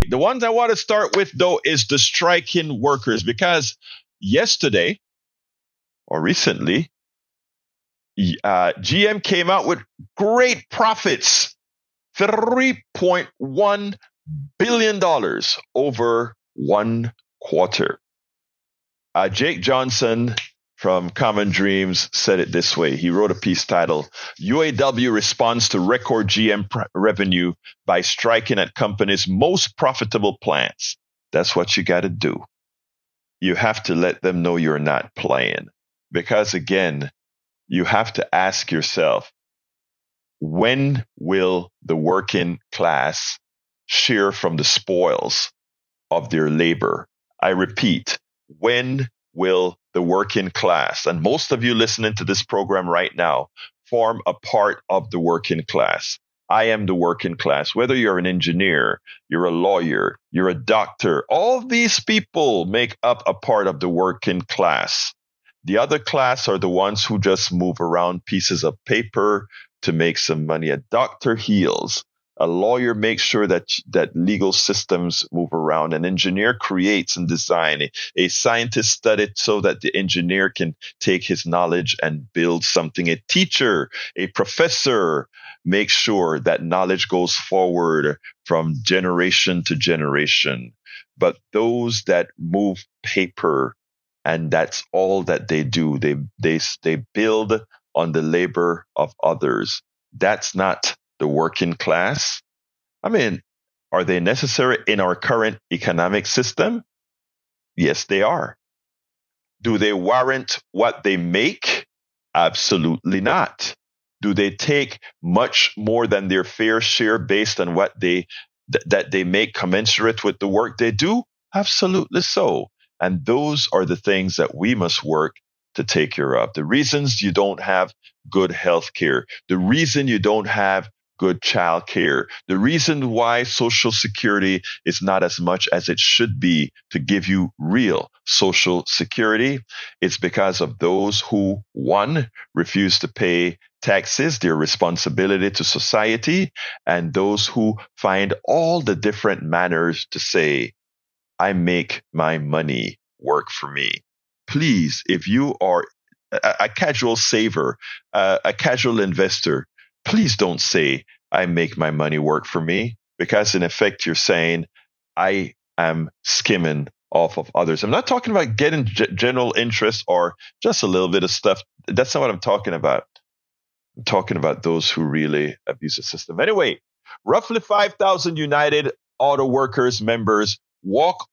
The ones I want to start with, though, is the striking workers, because yesterday or recently, GM came out with great profits, $3.1 billion over one quarter. Jake Johnson from Common Dreams said it this way. He wrote a piece titled, UAW responds to record GM revenue by striking at companies' most profitable plants. That's what you got to do. You have to let them know you're not playing. Because again, you have to ask yourself, when will the working class share from the spoils of their labor? I repeat, when will the working class, and most of you listening to this program right now, form a part of the working class? I am the working class. Whether you're an engineer, you're a lawyer, you're a doctor, all these people make up a part of the working class. The other class are the ones who just move around pieces of paper to make some money. A doctor heals. A lawyer makes sure that legal systems move around. An engineer creates and designs. A scientist studies so that the engineer can take his knowledge and build something. A teacher, a professor makes sure that knowledge goes forward from generation to generation. But those that move paper, and that's all that they do, they build on the labor of others. That's not the working class. I mean, are they necessary in our current economic system? Yes, they are. Do they warrant what they make? Absolutely not. Do they take much more than their fair share based on what that they make commensurate with the work they do? Absolutely so. And those are the things that we must work to take care of. The reasons you don't have good health care, the reason you don't have good child care, the reason why Social Security is not as much as it should be to give you real Social Security, it's because of those who, one, refuse to pay taxes, their responsibility to society, and those who find all the different manners to say, I make my money work for me. Please, if you are a casual saver, a casual investor, please don't say, I make my money work for me, because in effect, you're saying, I am skimming off of others. I'm not talking about getting general interest or just a little bit of stuff. That's not what I'm talking about. I'm talking about those who really abuse the system. Anyway, roughly 5,000 United Auto Workers members walked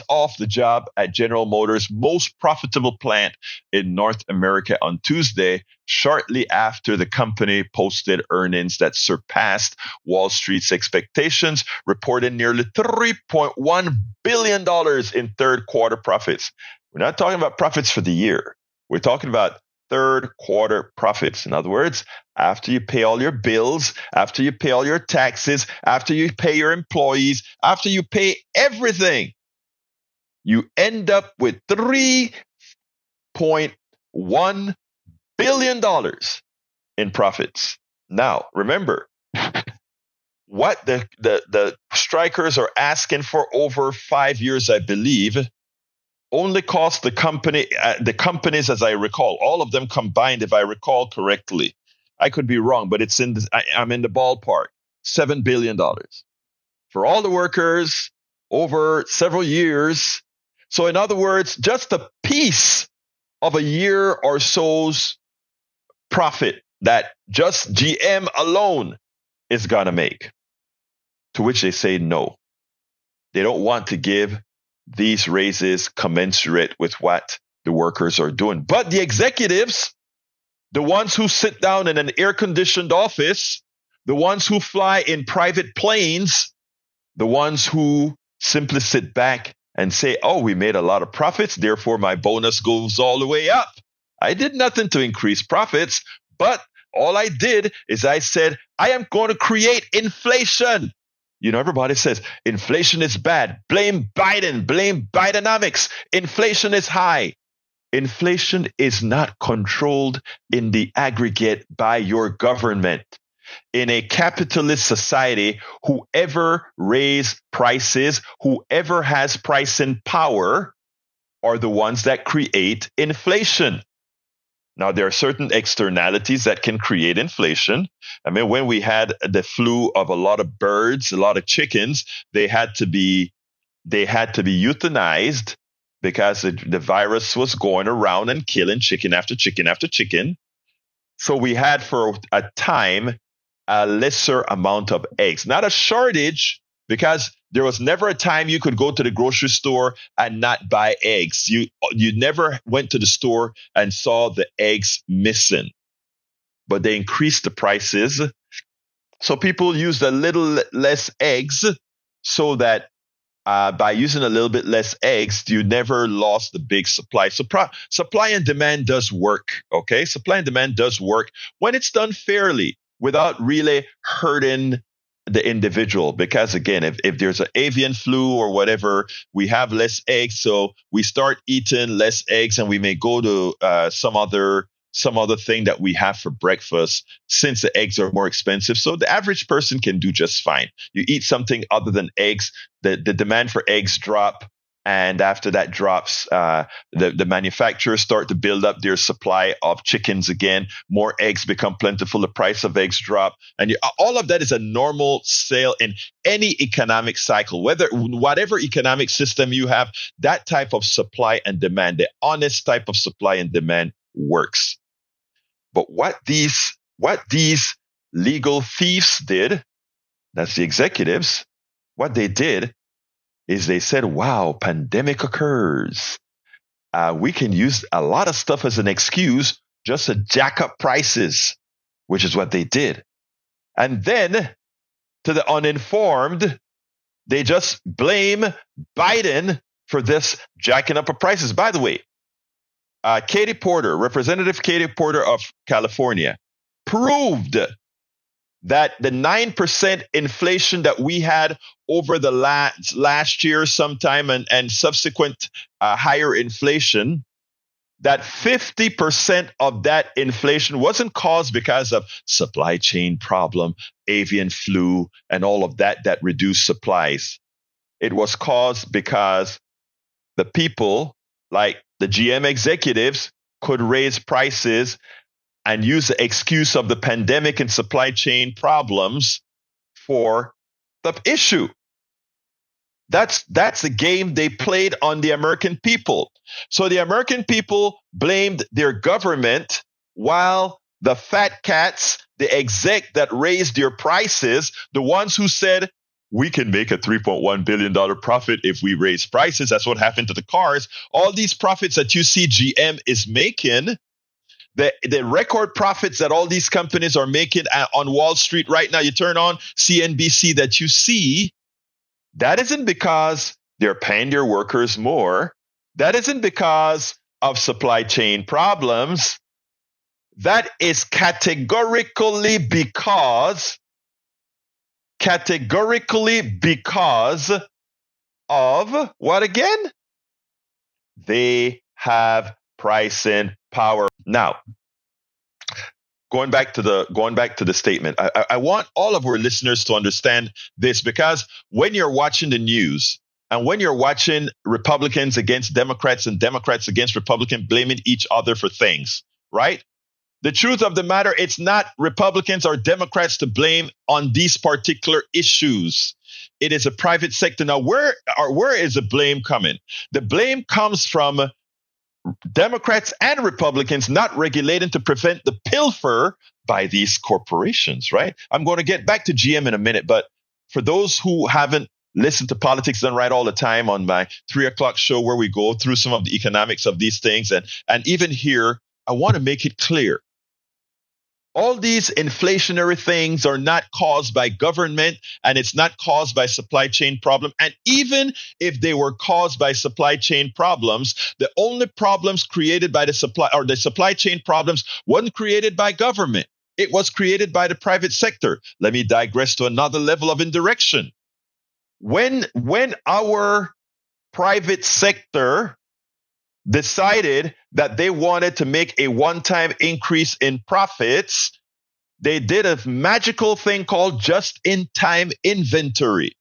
off the job at General Motors' most profitable plant in North America on Tuesday, shortly after the company posted earnings that surpassed Wall Street's expectations, reporting nearly $3.1 billion in third quarter profits. We're not talking about profits for the year. We're talking about third quarter profits. In other words, after you pay all your bills, after you pay all your taxes, after you pay your employees, after you pay everything, you end up with $3.1 billion in profits. Now, remember, what the strikers are asking for over 5 years, I believe, only cost the companies, as I recall, all of them combined, if I recall correctly. I could be wrong, but I'm in the ballpark. $7 billion for all the workers over several years. So in other words, just a piece of a year or so's profit that just GM alone is going to make. To which they say no. They don't want to give these raises commensurate with what the workers are doing. But the executives, the ones who sit down in an air-conditioned office, the ones who fly in private planes, the ones who simply sit back and say, oh, we made a lot of profits, therefore my bonus goes all the way up. I did nothing to increase profits, but all I did is I said, I am going to create inflation. You know, everybody says inflation is bad. Blame Biden. Blame Bidenomics. Inflation is high. Inflation is not controlled in the aggregate by your government. in a capitalist society, whoever raise prices, whoever has pricing power, are the ones that create inflation. Now, there are certain externalities that can create inflation. I mean, when we had the flu of a lot of birds, a lot of chickens, they had to be euthanized because the virus was going around and killing chicken after chicken after chicken. So we had for a time a lesser amount of eggs, not a shortage, because there was never a time you could go to the grocery store and not buy eggs. You never went to the store and saw the eggs missing, but they increased the prices. So people used a little less eggs, so that by using a little bit less eggs, you never lost the big supply. So supply and demand does work, okay? Supply and demand does work when it's done fairly without really hurting the individual. Because again, if there's an avian flu or whatever, we have less eggs, so we start eating less eggs, and we may go to some other thing that we have for breakfast, since the eggs are more expensive. So the average person can do just fine. You eat something other than eggs, the demand for eggs drop. And after that drops, the manufacturers start to build up their supply of chickens again. More eggs become plentiful. The price of eggs drop. And all of that is a normal sale in any economic cycle, whatever economic system you have. That type of supply and demand, the honest type of supply and demand, works. But what these legal thieves did, that's the executives, what they did is they said, wow, pandemic occurs. We can use a lot of stuff as an excuse just to jack up prices, which is what they did. And then, to the uninformed, they just blame Biden for this jacking up of prices. By the way, Katie Porter, Representative Katie Porter of California, proved that the 9% inflation that we had over the last year sometime, and subsequent higher inflation, that 50% of that inflation wasn't caused because of supply chain problem, avian flu, and all of that reduced supplies. It was caused because the people, like the GM executives, could raise prices and use the excuse of the pandemic and supply chain problems for the issue. That's the game they played on the American people. So the American people blamed their government, while the fat cats, the exec that raised their prices, the ones who said, we can make a $3.1 billion profit if we raise prices. That's what happened to the cars. All these profits that you see GM is making, the record profits that all these companies are making on Wall Street right now, you turn on CNBC, that you see, that isn't because they're paying their workers more. That isn't because of supply chain problems. That is categorically because of what again? They have pricing power. Now, going back to the statement, I want all of our listeners to understand this, because when you're watching the news and when you're watching Republicans against Democrats and Democrats against Republicans blaming each other for things, right? The truth of the matter, it's not Republicans or Democrats to blame on these particular issues. It is a private sector. Now, where is the blame coming? The blame comes from Democrats and Republicans not regulating to prevent the pilfer by these corporations, right? I'm going to get back to GM in a minute, but for those who haven't listened to Politics Done Right all the time on my 3:00 show, where we go through some of the economics of these things, and even here, I want to make it clear. All these inflationary things are not caused by government, and it's not caused by supply chain problem. And even if they were caused by supply chain problems, the only problems created by the supply chain problems wasn't created by government. It was created by the private sector. Let me digress to another level of indirection. When our private sector decided that they wanted to make a one-time increase in profits, they did a magical thing called just-in-time inventory.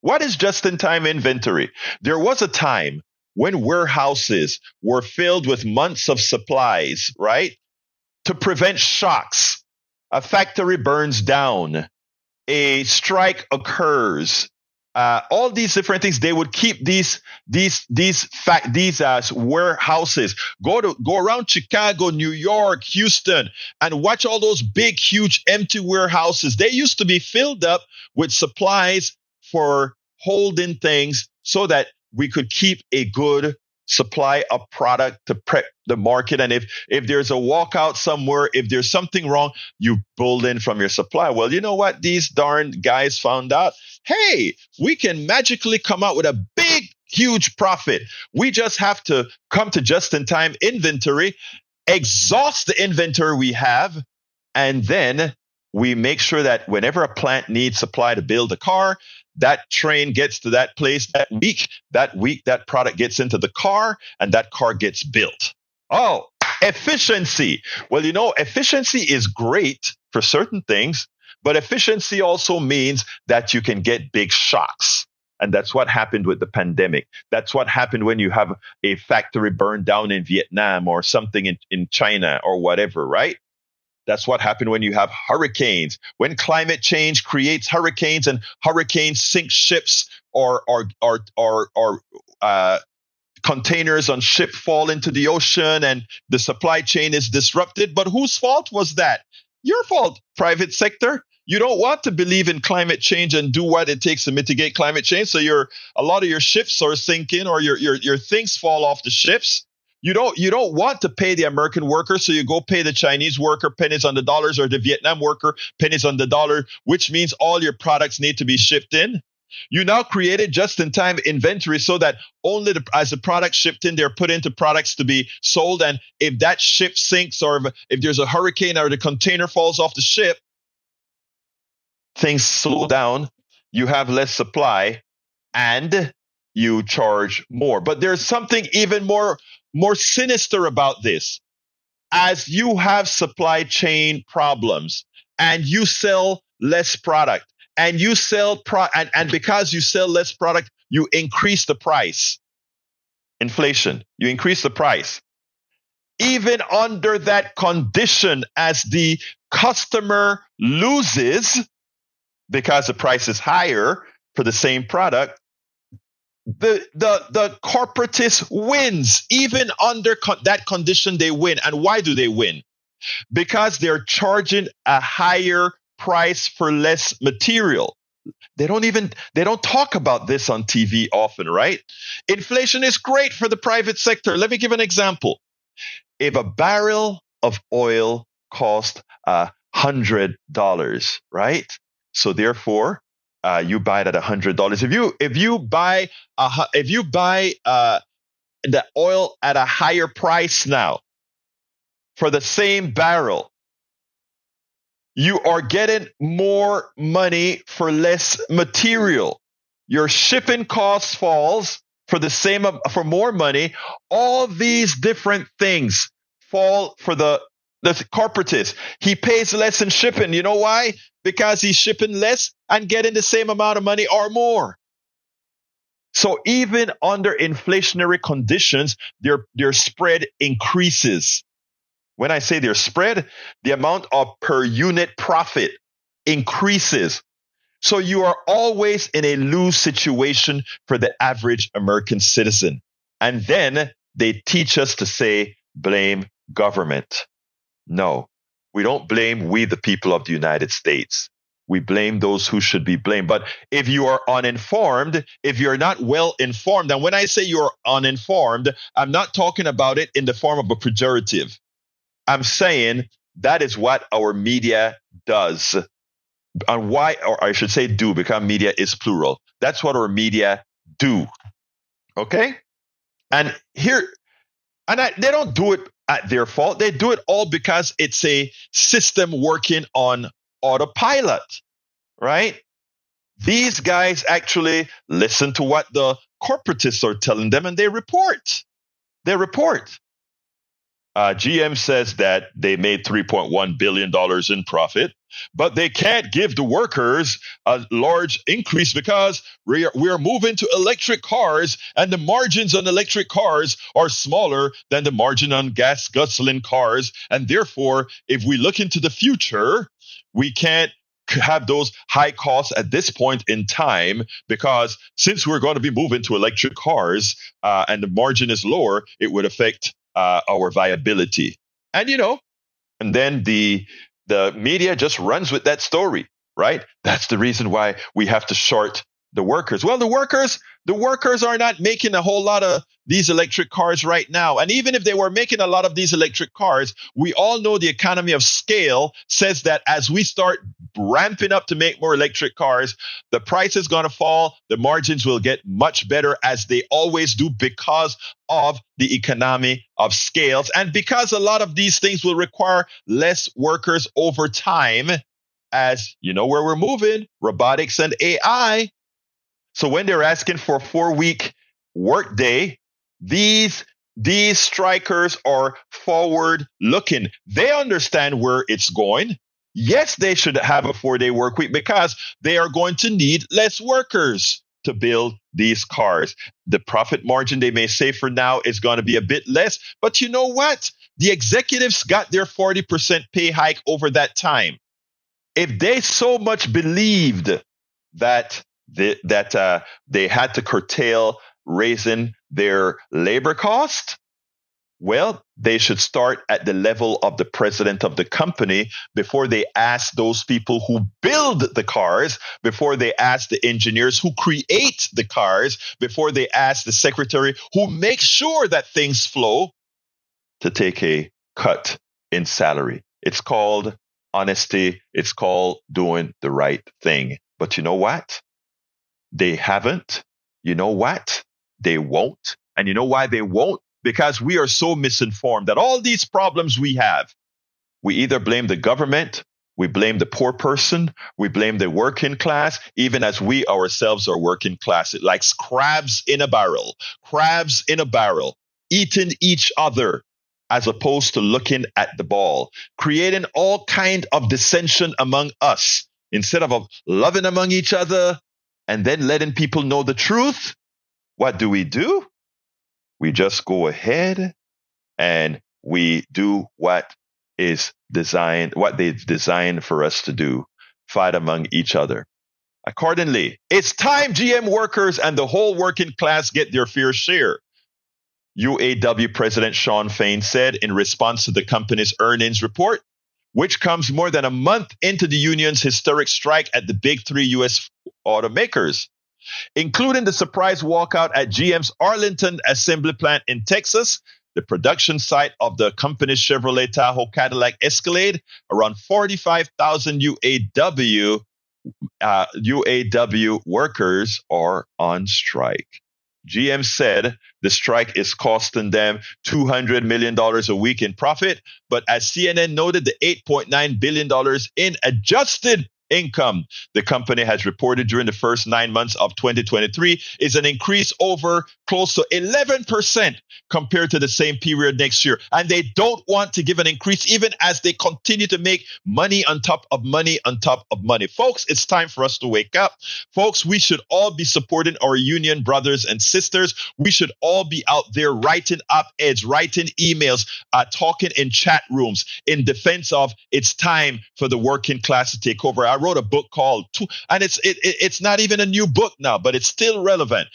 What is just-in-time inventory? There was a time when warehouses were filled with months of supplies, right? To prevent shocks. A factory burns down, a strike occurs. All these different things, they would keep these warehouses. Go around Chicago, New York, Houston, and watch all those big, huge, empty warehouses. They used to be filled up with supplies for holding things so that we could keep a good supply of product to prep the market. And if there's a walkout somewhere, if there's something wrong, you pull in from your supply. Well, you know what? These darn guys found out, hey, we can magically come out with a big, huge profit. We just have to come to just-in-time inventory, exhaust the inventory we have, and then we make sure that whenever a plant needs supply to build a car, that train gets to that place that week that product gets into the car, and that car gets built. Oh, efficiency. Well, efficiency is great for certain things, but efficiency also means that you can get big shocks. And that's what happened with the pandemic. That's what happened when you have a factory burned down in Vietnam or something in China or whatever, right? That's what happened when you have hurricanes. When climate change creates hurricanes and hurricanes sink ships or containers on ship fall into the ocean and the supply chain is disrupted. But whose fault was that? Your fault, private sector. You don't want to believe in climate change and do what it takes to mitigate climate change. So a lot of your ships are sinking or your things fall off the ships. You don't want to pay the American worker, so you go pay the Chinese worker pennies on the dollars or the Vietnam worker pennies on the dollar, which means all your products need to be shipped in. You now created just-in-time inventory so that only as the products shipped in, they're put into products to be sold. And if that ship sinks or if there's a hurricane or the container falls off the ship, things slow down, you have less supply, and you charge more. But there's something even more sinister about this. As you have supply chain problems and you sell less product and you sell and because you sell less product, you increase the price. Inflation, you increase the price. Even under that condition, as the customer loses because the price is higher for the same product, the corporatist wins. Even under that condition, they win. And why do they win? Because they're charging a higher price for less material. They don't talk about this on TV often, right? Inflation is great for the private sector. Let me give an example. If a barrel of oil cost $100, right? So therefore, you buy it at $100. If you buy the oil at a higher price now for the same barrel, you are getting more money for less material. Your shipping costs falls for more money. All these different things fall for the corporatist. He pays less in shipping. You know why? Because he's shipping less and getting the same amount of money or more. So even under inflationary conditions, their spread increases. When I say their spread, the amount of per unit profit increases. So you are always in a lose situation for the average American citizen. And then they teach us to say, blame government. No, we don't blame we the people of the United States. We blame those who should be blamed. But if you are uninformed, if you're not well informed, and when I say you're uninformed, I'm not talking about it in the form of a pejorative. I'm saying that is what our media does. And why, or I should say do, because media is plural. That's what our media do. Okay? And here, they don't do it at their fault. They do it all because it's a system working on autopilot, right? These guys actually listen to what the corporatists are telling them and they report. They report. GM says that they made $3.1 billion in profit, but they can't give the workers a large increase because we are moving to electric cars, and the margins on electric cars are smaller than the margin on gasoline cars. And therefore, if we look into the future, we can't have those high costs at this point in time, because since we're going to be moving to electric cars and the margin is lower, it would affect our viability. And and then the media just runs with that story, right? That's the reason why we have to short the workers. Well, the workers are not making a whole lot of these electric cars right now. And even if they were making a lot of these electric cars, we all know the economy of scale says that as we start ramping up to make more electric cars, the price is going to fall. The margins will get much better, as they always do, because of the economy of scales. And because a lot of these things will require less workers over time, as you know where we're moving, robotics and AI. So when they're asking for a 4-week workday, these strikers are forward looking. They understand where it's going. Yes, they should have a 4-day work week because they are going to need less workers to build these cars. The profit margin they may say for now is going to be a bit less. But you know what? The executives got their 40% pay hike over that time. If they so much believed that they had to curtail raising their labor cost, well, they should start at the level of the president of the company before they ask those people who build the cars, before they ask the engineers who create the cars, before they ask the secretary who makes sure that things flow, to take a cut in salary. It's called honesty. It's called doing the right thing. But you know what? They haven't. You know what? They won't. And you know why they won't? Because we are so misinformed that all these problems we have, we either blame the government, we blame the poor person, we blame the working class, even as we ourselves are working class. It likes crabs in a barrel, eating each other as opposed to looking at the ball, creating all kind of dissension among us instead of loving among each other and then letting people know the truth. What do? We just go ahead and we do what they've designed for us to do, fight among each other. Accordingly, it's time GM workers and the whole working class get their fair share. UAW President Shawn Fain said in response to the company's earnings report, which comes more than a month into the union's historic strike at the big three U.S. automakers, including the surprise walkout at GM's Arlington assembly plant in Texas, the production site of the company's Chevrolet Tahoe Cadillac Escalade. Around 45,000 UAW workers are on strike. GM said the strike is costing them $200 million a week in profit, but as CNN noted, the $8.9 billion in adjusted income the company has reported during the first 9 months of 2023 is an increase over close to 11% compared to the same period next year. And they don't want to give an increase even as they continue to make money on top of money on top of money. Folks, it's time for us to wake up. Folks, we should all be supporting our union brothers and sisters. We should all be out there writing op-eds, writing emails, talking in chat rooms in defense of it's time for the working class to take over. I wrote a book called Tout, and it's not even a new book now, but it's still relevant.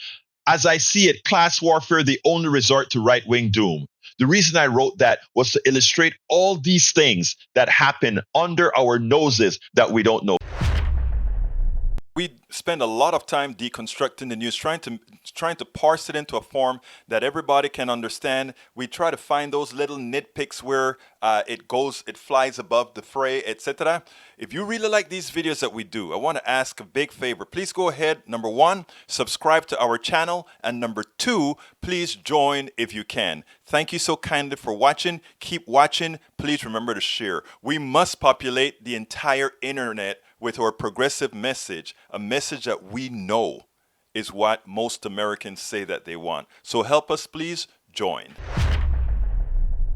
As I see it, class warfare, the only resort to right-wing doom. The reason I wrote that was to illustrate all these things that happen under our noses that we don't know. We spend a lot of time deconstructing the news, trying to parse it into a form that everybody can understand. We try to find those little nitpicks where it flies above the fray, etc. If you really like these videos that we do, I want to ask a big favor. Please go ahead. Number one, subscribe to our channel. And number two, please join if you can. Thank you so kindly for watching. Keep watching. Please remember to share. We must populate the entire internet with our progressive message, a message that we know is what most Americans say that they want. So help us, please join.